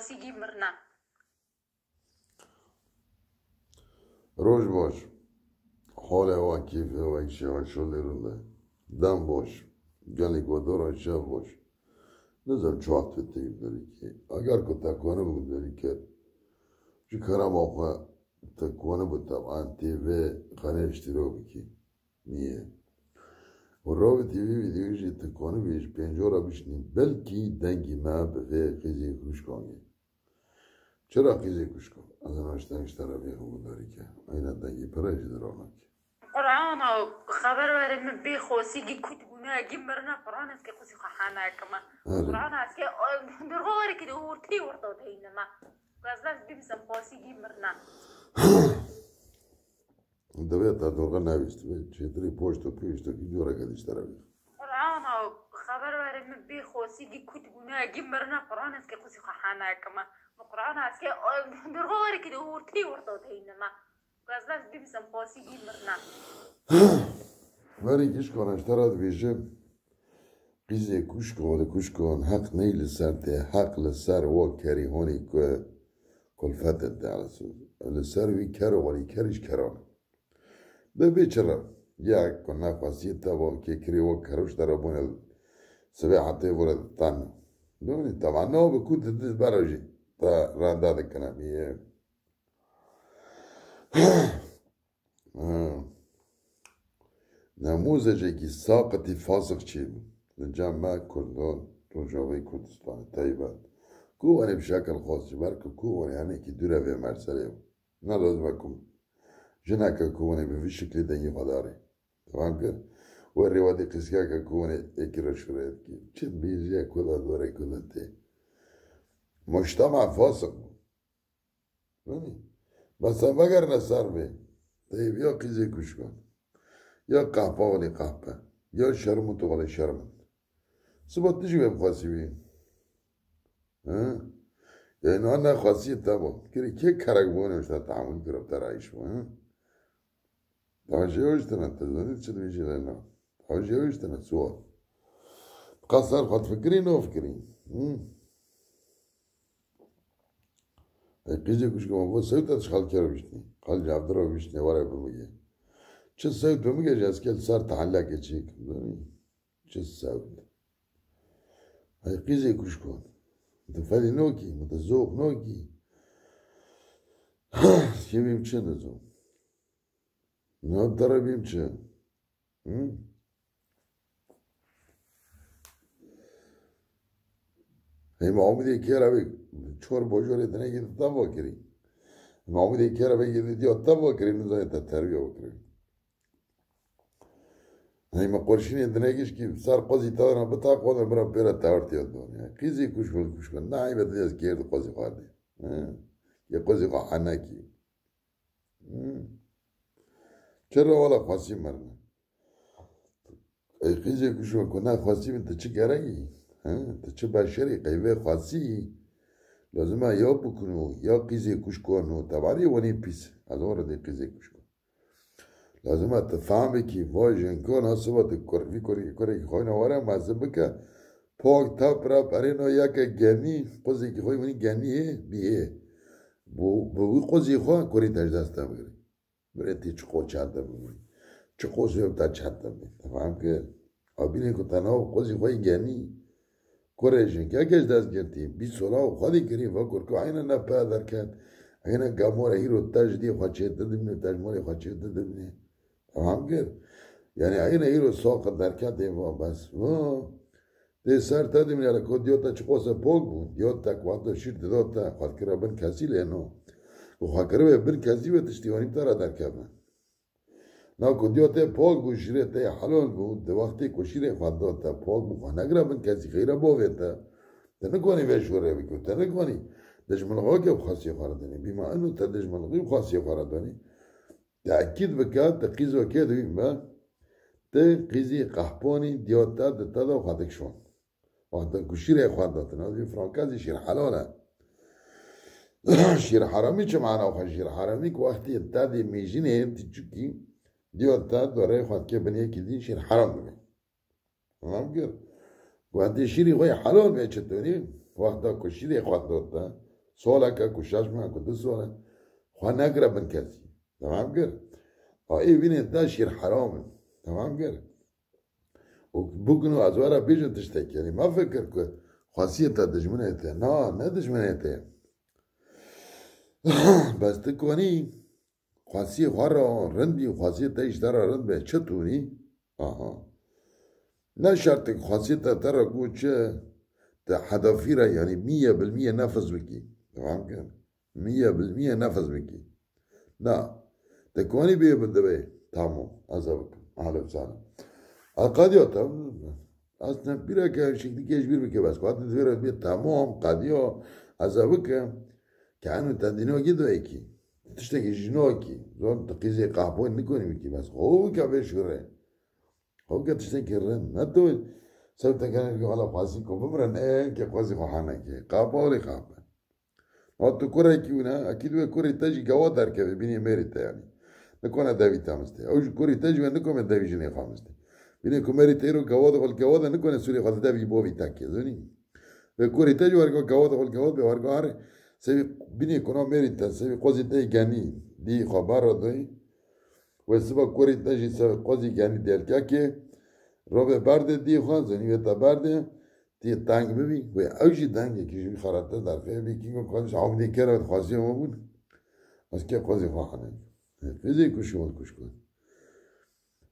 خواستگی مرنا روش باش حال هوا کیف هوا ایشه شده رونده دم باش گلی گودار شب باش نزم چوات بتیم داری که اگر که تکانه بود داری که چه کرم آقا تکانه بود طبعا تیوه خانه اشتراک بکی نیه و راه تیوی ویدیوشی تکانه بیش پنجارا بشنیم بلکی دنگی ما به قیزی خوش کنگی چرا قیزی خوش کن؟ از ناشتنش طرفی همون داری که این دنگی پرش درانه که قرآن خبر ورم بی خواستگی کت گونه اگه مرنا قرآن است که خوشی خواهانه کما قرآن است که درغاری که دورتی ورده ده اینما گازلاس بیمسم خواستگی مرنا دوید تا درغا نویست چطوری پشت و پیشت و که جورا کدیش طرفی قرآن خبر ورم بی خواستگی کت گونه اگه مرنا قرآن است که خوشی خواهانه کما قرآن است که درغاری که دورتی ورده ده اینما گازلاس بیمسم خواستگی مرنا ولی کش کنش تراد ویژه قیزه کش کن حق نیل سر ده حق لسر و کریهانی که کلفت ده علسو لسر وی کرو ولی کریش کرانه ده بیچره یک کن نفسیت تا با که کری و کروش در بونه سبه حتی ورد تن دونی طبعا نو بکود ده براجی تا رنده ده کنم یه نموذجی که ساقتی فاسق چی بود جمع کردان روجاوی کردستان تایبت کوانی بشکل خاصی برکه کوانی یعنی که دوره به مرسله نه لازم کم جنکه کوانی به شکلی دنگی خداره تمام کرد و روادی قسکه که کوانی اکرا شده که چه بیزیه کلا دوره کلا تی مجتمع فاسق بود بس مگر نصر به طيب يا قيزي كشكون يا قحبة ولا قحبة يا شرمت ولا شرمت سبت تجي بخواسيبين ها يعني أنا خاصية تبع كري كي كراكبوني مش تعمل كرا بترايش ها تاجيوش تنا تزني تشد بيجي لنا تاجيوش تنا سوا قصر خد فكرين وفكرين قیزی کش که من با سویت از خال کرا بیشتنی خال جابدر رو بیشتنی وارای بمیگه چه سویت بمیگه جاز که سر تحلقه چیک چه سویت قیزی کش کن متفلی نو کی متزوق نو کی که بیم چه نزو نه داره بیم چه hem Ahmet'e kera ve çor bojore dene gidip tam bakiri. Ahmet'e kera ve gidip diyor tam bakiri ne zaten terbiye bakiri. Hem qorşini dene giş ki sar qazi tavana bata qona bira pera tavarti yadon. Qizi kuş kon. Naim ediyaz ki qazi qadi. Ya qazi qahana ki. Çera wala qasim marna. Qizi kuş kon na qasim de çi geragi. چه بشری قیوه خاصی لازم یا بکنو یا قیزی کش کنو تباری ونی پیس از اون ردی قیزی کش کن لازم تفهمی که وای جنکان هستوات کروی کری که خواه نواره مزه بکه پاک تاپ را پرینو یا که گنی قضی که خواه ونی گنیه بیه بوی قضی خواه کری تجدسته بگری بره تی چه خواه چهده بگری چه خواه سویبتا چهده بگری تفهم که آبینه که تنها قضی خواه گنی کورجین که اگه دست گرتی بی سولا و خودی کری و کور که عینا نپا درکت عینا گامور هیرو تجدی خواهچه ددبینه تجموری خواهچه ددبینه تمام کرد یعنی عینا هیرو ساق درکت و بس ده سر تدبینه لکو دیوتا چقوسه پوگ بود دیوتا کوانتو شیر دیوتا خواد کرا بن کسی لینو و خواد کرا بن کسی و تشتیوانی تارا درکت من نا کدیوته پاک بوشیره ته حلال بود ده وقتی کشیره خواهد تا پاک بخواه نگره من کسی خیره باوه تا نکنی وشوره بکن تا نکنی دشمنغا که خاصی خواردانی بیما انو تا دشمنغی خاصی خواردانی تأکید بکن تا قیز وکه دویم با تا قیزی قحبانی دیوتا ده تا دا خواهدک شون وقتا کشیره خواهد داتنا دی فرانکازی شیر حلاله شیر حرامی چه معنا خواهد شیر حرامی که وقتی تا دی میجینه تی چکی دیوتا داره خواهد که بنیه که دین شیر حرام ببین تمام کرد وقتی شیری خواه حلال به چطوری وقتا که شیری خواهد داتا سوالا که کشش من که 2 ساله خواه نگره من کسی تمام گر ای بینه دا شیر حرامه تمام گر و بکنو از وارا بیجن تشتک یعنی ما فکر که خاصیت دشمنه ایته نه دشمنه ایته بس تکونی خاصی خواه را رندی خاصیت تایش داره رند به چطوری آها نه شرط خاصیت تر گو چه تا حدافی را یعنی 100% نفذ بکی تمام کن 100% نفذ بکی نه تکونی بیه بده به تمام عذاب حالا بسانه قادیو تمام اصلا بیره که شکلی کش بیر بکی بس قادی دویره بیه تمام قادیو عذاب که انو تندینو گیدو ایکی تشتکی جنو کی زون تقیزی قهبون نکنی بکی بس خوب که بشوره خوب که تشتکی رن نه تو سوف تکنه که حالا خواسی کو ببرن که خواسی خواهانه که قهبه قهبه ما تو کره کیونه اکید و کره تاجی گوا در که بینی میریته یعنی نکنه دوی تامسته اوش کره تاجی و نکنه دوی جنی خامسته بینی که میریته رو گوا دخل نکنه سوری خواست دوی بوی تاکی زنی و کره تاجی ورگو گوا دخل به ورگو هره سوی بینی کنه میریته سوی قوزی تای گنی دی خبر رو دوی و سبا کره تاجی سوی قوزی گنی دیل که رو به برده دی خواه زنی و تا برده دی تنگ ببی و اوجی تنگه که جوی خرابتر در خیلی بی که کنش عمدی کرد خواسی ما بود از که خواسی خواهانه فیزی کش کن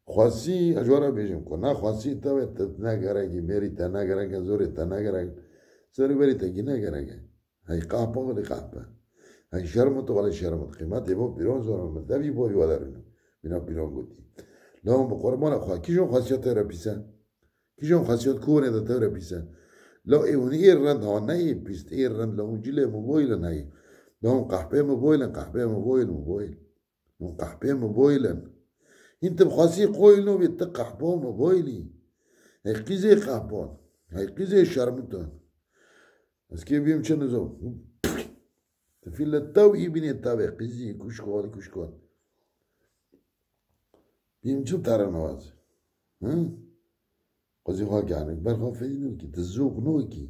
خواسی اجوارا بیشم کن نه خواسی تا نگرگی میری تا نگرگی زوری تا نگرگی سری بری تا گی نگرگی های قهبه ولی قهبه های شرمت ولی شرمت قیمت با پیران زورم من دوی بایی ودارونو بینا پیران گوتی لهم بقرمان خواه کیشون خاصیت را پیسن کیشون خاصیت کونه دا را پیسن لا اون رند ها نه پیست رند لهم جیل موبایل نه لهم قهبه موبایل قهبه موبایل انت بخاصی قویل نو بیت قهبه موبایلی هی قیزه قهبان هی قیزه شرمتان از که بیم چه نزو تفیل تاو ای بینی تاوه قیزی کش کن بیم چه تره نواز قضی خواه گعنی برخواه فیدی نو کی تزوق نو کی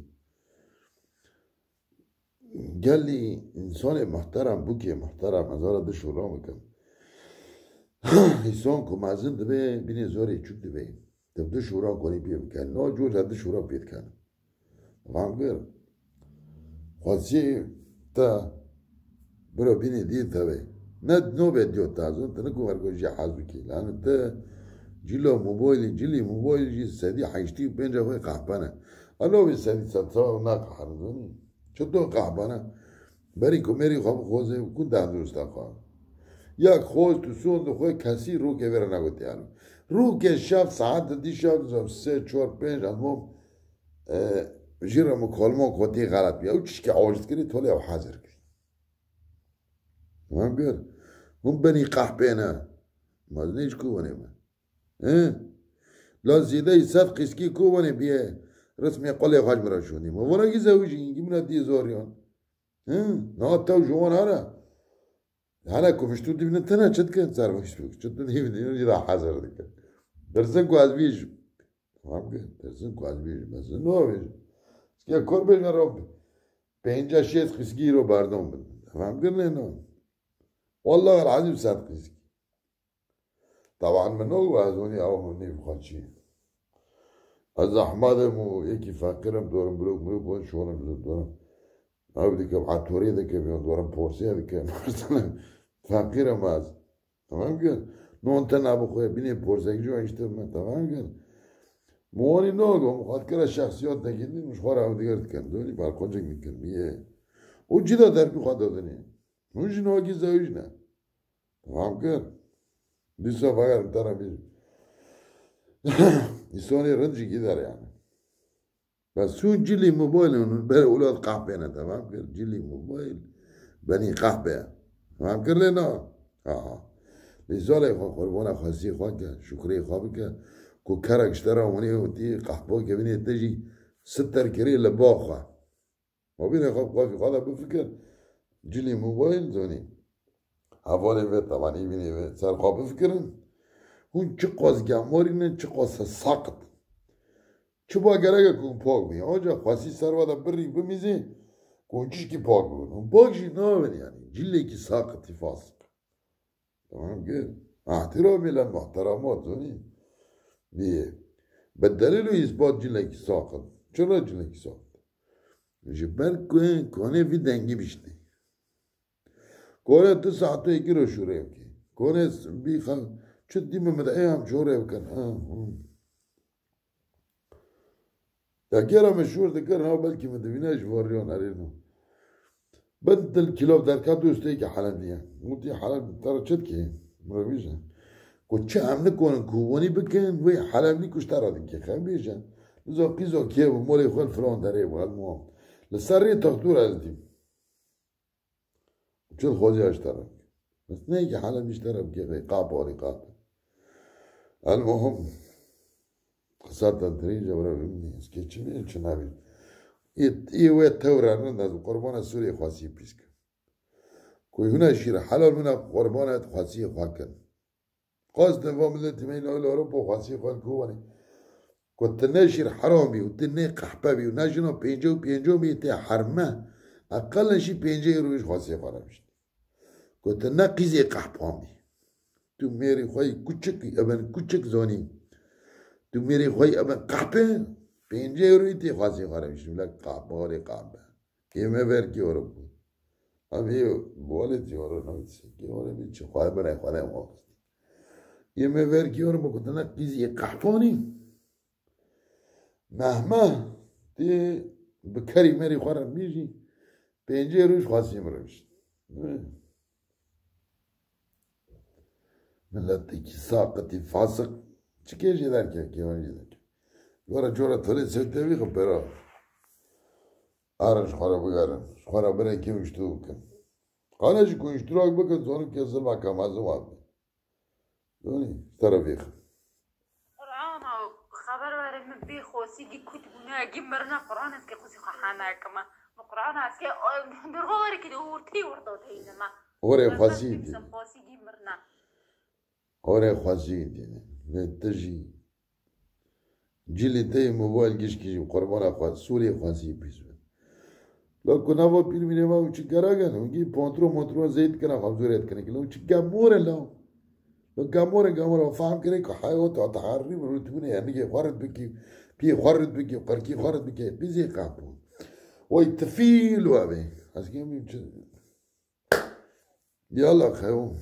گلی انسان محترم بو که محترم ازاره ده شورا مکم انسان که مازن ده بینی زوری چوک ده تب ده شورا کنی بیم کن نا جور ده شورا بید کن فهم گر خواسی تا برو بینی دید تا نه نو به دیو تازون تا نکو ورگو جی حاضر کی لانه تا جلی موبایل جی سدی حیشتی و پنجا خوی قهبانه الو بی سدی ستا و نا قهردونی چطور قهبانه بری که میری خواب خوزه کن دندرستا خواه یک خوز تو سون دو خوی کسی رو که ویره نگوتی هنو رو که شب ساعت دی شب 3 4 5 ازمام جیره مکالمه کتی غلط بیا او چیش که آجد کری تولی او حاضر کری مهم بیار هم بنی قهبه نه مازنیش کو بنی من لا زیده صد قسکی کو بنی بیه رسمی قلی خواهج مرا شونی ما ورا کی زوجی اینگی منا دی زوریان نه تاو جوان هره کمشتو دیبینه تنه چد کن سرمایش بک چد دیبینه جدا حاضر دکن درسن کو از بیش مهم بیار درسن کو از بیش مثلا نو بیش که کار بگن رو 5-6 قسکی رو بردم بدن فهم کرنه نه والله العظيم صد قسکی طبعا من نو از اونی او منی بخواد چی از احمدم و یکی فقیرم دورم برو باید شغلم دورم او دیگه عطوری دیگه میان دورم پرسیه دیگه مثلا فقیرم از تمام کن نون تا نبخواه بینی پرسیه جو اینشتر من تمام کن موانی ناگو مخواد کرا شخصیات نگیدی مشخوار او دیگر کن دونی بالکنجک میکن میه او جدا در بخواد دادنی اونجی ناگی زویج نه تمام کن دیسا فقط ترم بیر ایسانی رنجی کی داره یعنی بس سون جلی موبایل اونو بره اولاد قهبه نه تمام کن جلی موبایل بنی قهبه تمام کن لینا لیساله قربان خاصی خواه که شکری خواه که کو کرکشتر آمونی ہوتی قهبه که بینی تجی 70 کری لباخه و بینی خواه خواهی بفکر جلی موبایل دونی حواله و طبعا بینی و سر خواه بفکرن اون چه قاز گمارینه چه قاز ساقت چه با گرگه کن پاک بینی آجا خواسی سر وادا بری بمیزی كوجيش كي باقون باقشي ناون يعني جلي كي ساقط فاسق تمام كده احترامي للمحترمات زوني بيه بالدليل إثبات جلي كي ساقط چرا جلي كي ساقط جبر كونه في دنگي بيشتي كونه 2 ساعت 2 رو شوره بكي كونه بيخل چد دي ممد ايام شوره بكن يا كيرا مشهور ذكر ها بلكي مدفيناش فوريون علينا بنت الكيلو در كادو استيك حلبية موتي حلب ترى چدكي مرويجا كوتش عم نكون كووني بكن وي حلبني كوش ترى دكي خبيجا لزو قيزو كيو مولي خول فرون داري والمهم لسري تخطور ازدي چل خوزي اشترك بس نيجي حلب يشترك كي قاب ورقاب المهم خسارة الدريجة ورا مني سكيتشني چنابي إيه تورا ننداز قربان سوري خاصي بيسك كوي هنا شير حلال منا قربان خاصي خاكن قصد فاملة تمين أوروبا خاصي خال كواني كنت ناشر حرامي وتني قحبابي وناجنا بينجو ميتي حرمة أقل شي بينجي رويش خاصي خالمش كنت ناقيزي قحبامي تو ميري خوي كوچك ابن كوچك زوني تو ميري خوي ابن قحبه پنجه روی خاصی خارجش می‌لک قاباری قابه که می‌بر کی اوروبا امی بولتی اورو نمی‌سی کی اورو می‌چه خواهد برای خواهد موقت یه می‌بر کی اوروبا کدنا کیزی قحطانی مهما تی بکری میری خورم می‌جی پنجه رویش خاصی می‌رویش ملتی کی ساقتی فاسق چکیجی در کی وانجی در ورا جورا تلي سوتي خبرا ارش خرا بگرن خرا برای کی مشتو کن قانش کو اشتراک بکن زون کسل ما کمازو واب دوني طرفيخ قرآن خبر ورم بي خوسي جي كنت بنا جي مرنا قرآن اسكي خوسي خحانا كما قرآن اسكي درغوري كده ورتي ورطو تهينا ما وري خوسي دي خوسي جي مرنا وري خوسي دي نتجي جيلي تي موبايل جيش كيجي قربان اخوات سوري خواسي بيسو لو كنا वो पीर मेरे माँ उच्च करेगा ना उनकी पोंत्रो ज़ेद करना खबरूरियत करने के लिए उच्च गामोरे लाओ لو गामोरे فاهم करे कि हाय वो तो अतारी मरुतुने यानी कि خارج بكي في خارج بكي قركي خارج بكي بيزي قابو ويتفيل وابي أسكيم يلا خيو